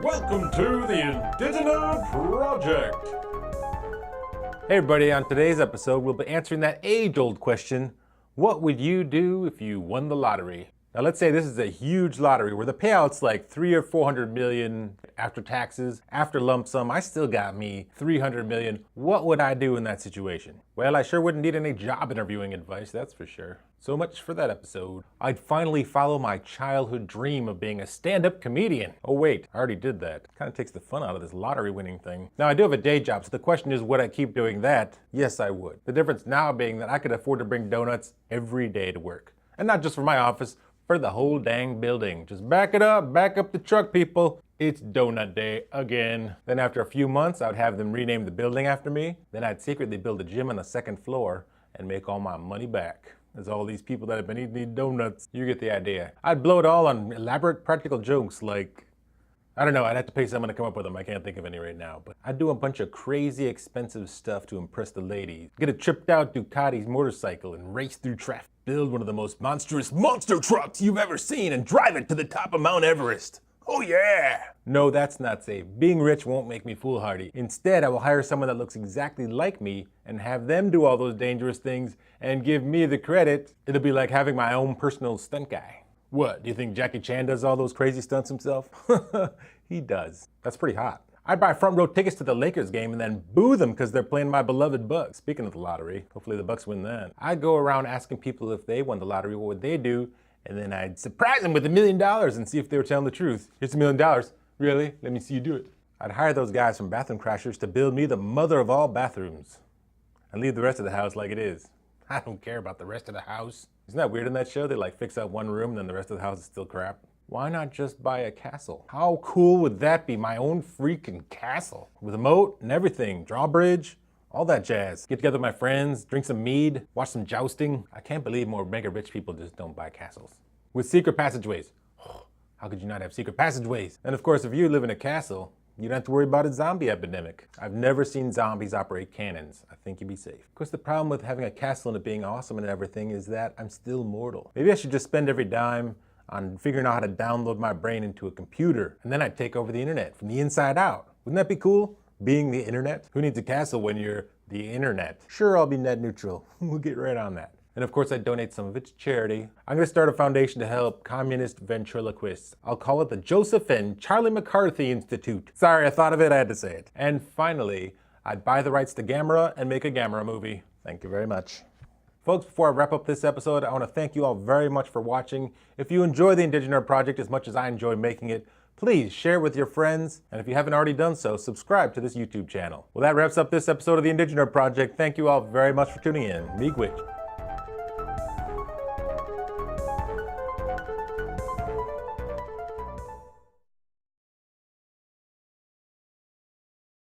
Welcome to the Indiginerd Project. Hey everybody, on today's episode we'll be answering that age-old question, what would you do if you won the lottery? Now let's say this is a huge lottery where the payout's like 300 or 400 million after taxes, after lump sum, I still got me 300 million. What would I do in that situation? Well, I sure wouldn't need any job interviewing advice, that's for sure. So much for that episode. I'd finally follow my childhood dream of being a stand-up comedian. Oh wait, I already did that. Kind of takes the fun out of this lottery winning thing. Now I do have a day job, so the question is, would I keep doing that? Yes, I would. The difference now being that I could afford to bring donuts every day to work. And not just for my office, for the whole dang building. Just back it up, back up the truck, people. It's donut day again. Then after a few months, I would have them rename the building after me. Then I'd secretly build a gym on the second floor and make all my money back. There's all these people that have been eating these donuts. You get the idea. I'd blow it all on elaborate practical jokes like, I don't know, I'd have to pay someone to come up with them. I can't think of any right now. But I'd do a bunch of crazy expensive stuff to impress the ladies. Get a tripped out Ducati motorcycle and race through traffic. Build one of the most monstrous monster trucks you've ever seen and drive it to the top of Mount Everest. Oh yeah! No, that's not safe. Being rich won't make me foolhardy. Instead, I will hire someone that looks exactly like me and have them do all those dangerous things and give me the credit. It'll be like having my own personal stunt guy. What, do you think Jackie Chan does all those crazy stunts himself? He does. That's pretty hot. I'd buy front row tickets to the Lakers game and then boo them because they're playing my beloved Bucks. Speaking of the lottery, hopefully the Bucks win that. I'd go around asking people if they won the lottery, what would they do? And then I'd surprise them with $1 million and see if they were telling the truth. Here's $1 million. Really? Let me see you do it. I'd hire those guys from Bathroom Crashers to build me the mother of all bathrooms and leave the rest of the house like it is. I don't care about the rest of the house. Isn't that weird in that show? They like fix up one room and then the rest of the house is still crap. Why not just buy a castle? How cool would that be? My own freaking castle with a moat and everything, drawbridge, all that jazz. Get together with my friends, drink some mead, watch some jousting. I can't believe more mega rich people just don't buy castles. With secret passageways. How could you not have secret passageways? And of course, if you live in a castle, you don't have to worry about a zombie epidemic. I've never seen zombies operate cannons. I think you'd be safe. Of course, the problem with having a castle and it being awesome and everything is that I'm still mortal. Maybe I should just spend every dime on figuring out how to download my brain into a computer, and then I'd take over the internet from the inside out. Wouldn't that be cool? Being the internet? Who needs a castle when you're the internet? Sure, I'll be net neutral. We'll get right on that. And of course, I'd donate some of it to charity. I'm gonna start a foundation to help communist ventriloquists. I'll call it the Joseph and Charlie McCarthy Institute. Sorry, I thought of it, I had to say it. And finally, I'd buy the rights to Gamera and make a Gamera movie. Thank you very much. Folks, before I wrap up this episode, I want to thank you all very much for watching. If you enjoy the Indiginerd Project as much as I enjoy making it, please share it with your friends. And if you haven't already done so, subscribe to this YouTube channel. Well, that wraps up this episode of the Indiginerd Project. Thank you all very much for tuning in. Miigwech.